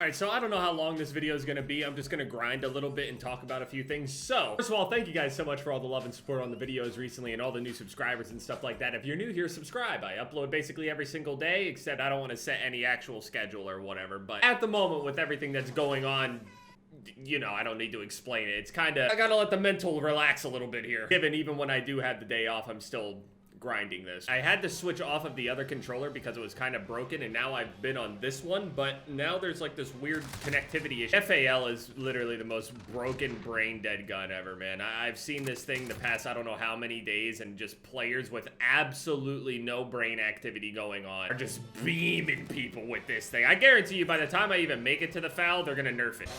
Alright, so I don't know how long this video is going to be. I'm just going to grind a little bit and talk about a few things. So, first of all, thank you guys so much for all the love and support on the videos recently and all the new subscribers and stuff like that. If you're new here, subscribe. I upload basically every single day, except I don't want to set any actual schedule or whatever. But at the moment, with everything that's going on, you know, I don't need to explain it. It's kind of, I gotta let the mental relax a little bit here. Given even when I do have the day off, I'm still grinding this. I had to switch off of the other controller because it was kind of broken, and now I've been on this one, but now there's like this weird connectivity issue. FAL is literally the most broken brain dead gun ever, man. I've seen this thing the past I don't know how many days, and just players with absolutely no brain activity going on are just beaming people with this thing. I guarantee you by the time I even make it to the FAL, they're gonna nerf it.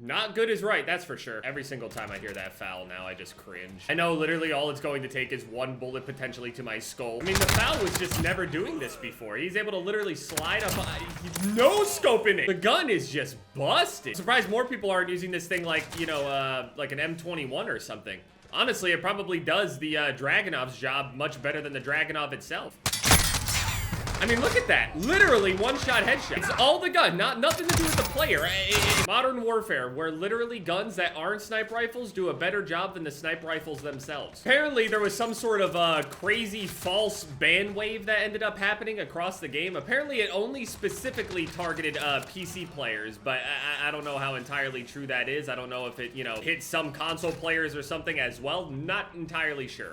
Not good is right, that's for sure. Every single time I hear that foul now, I just cringe. I know literally all it's going to take is one bullet potentially to my skull. I mean, the foul was just never doing this before. He's able to literally slide up, no scoping it. The gun is just busted. I'm surprised more people aren't using this thing like, you know, like an M21 or something. Honestly, it probably does the Dragunov's job much better than the Dragunov itself. I mean, look at that. Literally one-shot headshot. It's all the gun, nothing to do with the player. Modern Warfare, where literally guns that aren't sniper rifles do a better job than the sniper rifles themselves. Apparently, there was some sort of crazy false ban wave that ended up happening across the game. Apparently, it only specifically targeted PC players, but I don't know how entirely true that is. I don't know if it, you know, hit some console players or something as well. Not entirely sure.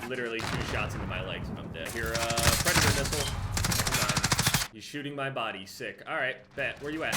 Literally 2 shots into my legs and I'm dead. Here, Predator missile. Come on. He's shooting my body. Sick. Alright, bet. Where you at?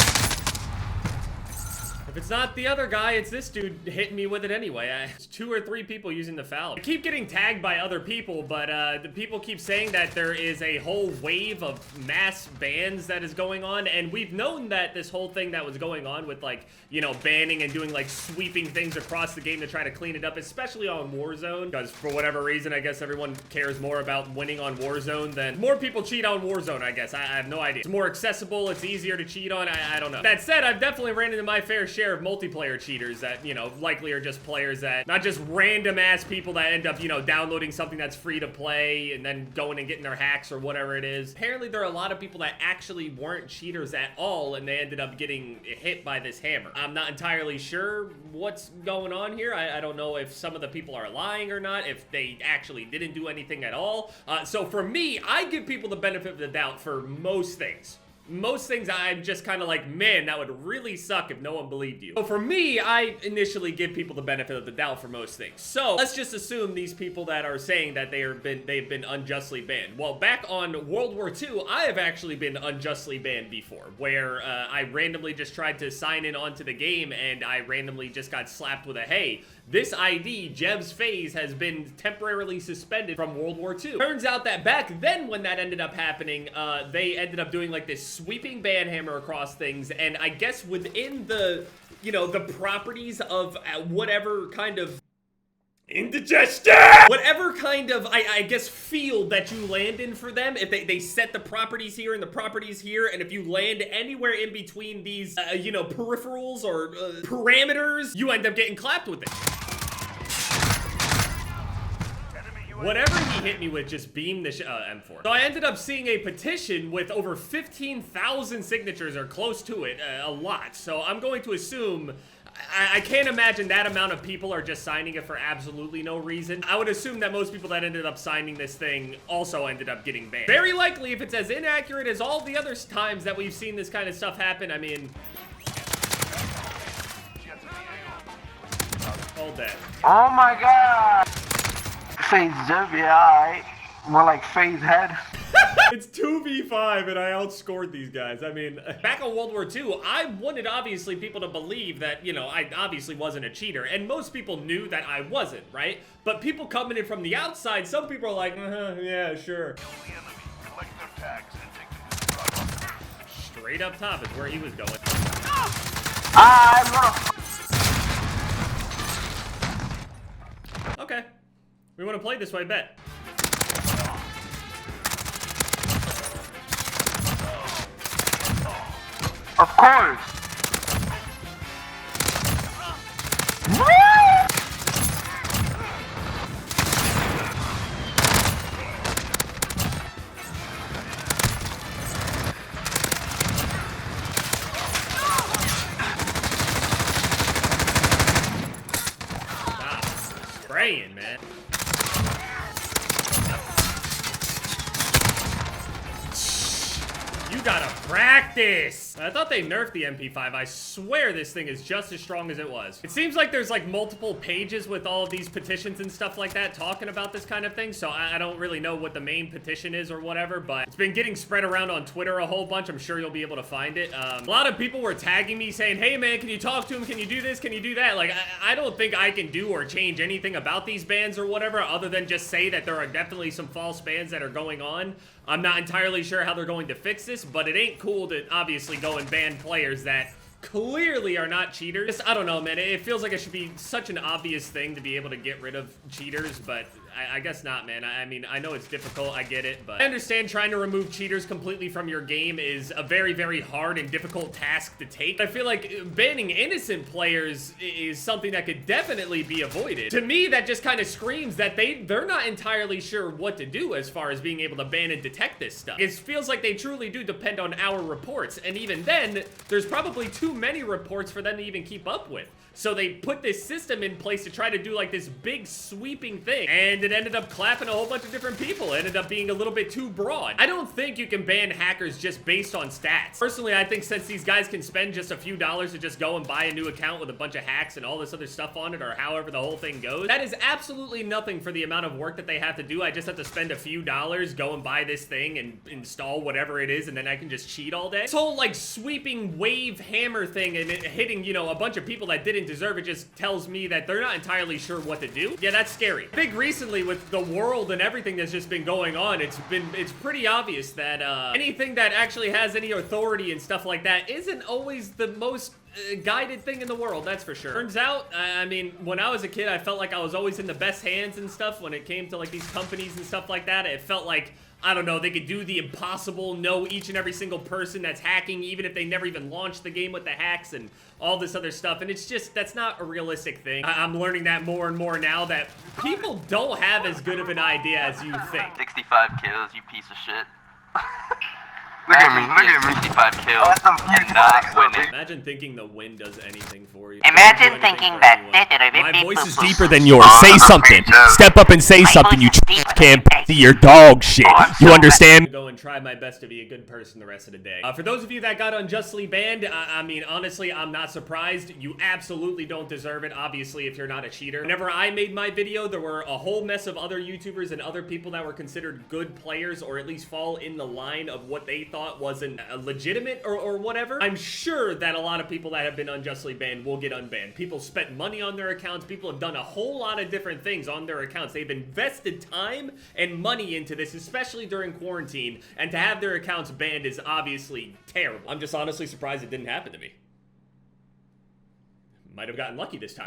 If it's not the other guy, it's this dude hitting me with it anyway. It's 2 or 3 people using the foul. I keep getting tagged by other people, but the people keep saying that there is a whole wave of mass bans that is going on, and we've known that this whole thing that was going on with, like, you know, banning and doing, like, sweeping things across the game to try to clean it up, especially on Warzone, because for whatever reason, I guess everyone cares more about winning on Warzone than more people cheat on Warzone, I guess. I have no idea. It's more accessible, it's easier to cheat on, I don't know. That said, I've definitely ran into my fair share of multiplayer cheaters that, you know, likely are just players that, not just random ass people that end up, you know, downloading something that's free to play and then going and getting their hacks or whatever it is. Apparently there are a lot of people that actually weren't cheaters at all and they ended up getting hit by this hammer. I'm not entirely sure what's going on here. I don't know if some of the people are lying or not, if they actually didn't do anything at all. So for me, I give people the benefit of the doubt for most things. Most things I'm just kind of like, man, that would really suck if no one believed you. So for me, I initially give people the benefit of the doubt for most things. So let's just assume these people that are saying that they've been unjustly banned. Well, back on World War II, I have actually been unjustly banned before, where I randomly just tried to sign in onto the game and I randomly just got slapped with a, hey, this ID, Jeb's Phase, has been temporarily suspended from World War II. Turns out that back then when that ended up happening, they ended up doing like this sweeping ban hammer across things, and I guess within the, you know, the properties of whatever kind of indigestion! Whatever kind of, I guess, field that you land in for them, if they set the properties here and the properties here, and if you land anywhere in between these, you know, peripherals or parameters, you end up getting clapped with it. Whatever he hit me with just beamed the M4. So I ended up seeing a petition with over 15,000 signatures or close to it, a lot. So I'm going to assume, I can't imagine that amount of people are just signing it for absolutely no reason. I would assume that most people that ended up signing this thing also ended up getting banned. Very likely, if it's as inaccurate as all the other times that we've seen this kind of stuff happen, I mean... Hold that. Oh my god! Phase W, more like phase head. It's 2v5 and I outscored these guys. I mean, back on World War II, I wanted obviously people to believe that, you know, I obviously wasn't a cheater, and most people knew that I wasn't, right? But people coming in from the outside, some people are like, yeah, sure. Straight up top is where he was going. Okay. We want to play this way, bet. Of course. saying, man. You gotta practice. I thought they nerfed the MP5. I swear this thing is just as strong as it was. It seems like there's like multiple pages with all of these petitions and stuff like that talking about this kind of thing, so I don't really know what the main petition is or whatever, but it's been getting spread around on Twitter a whole bunch. I'm sure you'll be able to find it. A lot of people were tagging me saying, hey man, can you talk to him? Can you do this? Can you do that? Like, I don't think I can do or change anything about these bans or whatever other than just say that there are definitely some false bans that are going on. I'm not entirely sure how they're going to fix this, but it ain't cool to obviously go and ban players that clearly are not cheaters. I don't know, man. It feels like it should be such an obvious thing to be able to get rid of cheaters, but I guess not, man. I mean, I know it's difficult, I get it, but I understand trying to remove cheaters completely from your game is a very, very hard and difficult task to take. I feel like banning innocent players is something that could definitely be avoided. To me, that just kind of screams that they're not entirely sure what to do as far as being able to ban and detect this stuff. It feels like they truly do depend on our reports, and even then, there's probably too many reports for them to even keep up with. So they put this system in place to try to do like this big sweeping thing, and it ended up clapping a whole bunch of different people. It ended up being a little bit too broad. I don't think you can ban hackers just based on stats. Personally, I think since these guys can spend just a few dollars to just go and buy a new account with a bunch of hacks and all this other stuff on it, or however the whole thing goes, that is absolutely nothing for the amount of work that they have to do. I just have to spend a few dollars, go and buy this thing and install whatever it is, and then I can just cheat all day. This whole like sweeping wave hammer thing and it hitting, you know, a bunch of people that didn't deserve it just tells me that they're not entirely sure what to do. Yeah, that's scary. I think recently with the world and everything that's just been going on, it's pretty obvious that anything that actually has any authority and stuff like that isn't always the most guided thing in the world, that's for sure. Turns out, I mean, when I was a kid, I felt like I was always in the best hands and stuff when it came to like these companies and stuff like that. It felt like, I don't know, they could do the impossible, know each and every single person that's hacking, even if they never even launched the game with the hacks and all this other stuff. And it's just, that's not a realistic thing. I'm learning that more and more now, that people don't have as good of an idea as you think. 65 kills, you piece of shit. Look at me. 65 kills and not winning. Imagine thinking the win does anything for you. Imagine thinking that. My voice is deeper than yours. Say something. Step up and say something, you can't see your dog shit. You understand? Go and try my best to be a good person the rest of the day. For those of you that got unjustly banned, I mean, honestly, I'm not surprised. You absolutely don't deserve it, obviously, if you're not a cheater. Whenever I made my video, there were a whole mess of other YouTubers and other people that were considered good players, or at least fall in the line of what they thought wasn't legitimate or whatever. I'm sure that a lot of people that have been unjustly banned will get unbanned. People spent money on their accounts. People have done a whole lot of different things on their accounts. They've invested time and money into this, especially during quarantine, and to have their accounts banned is obviously terrible. I'm just honestly surprised it didn't happen to me. Might have gotten lucky this time.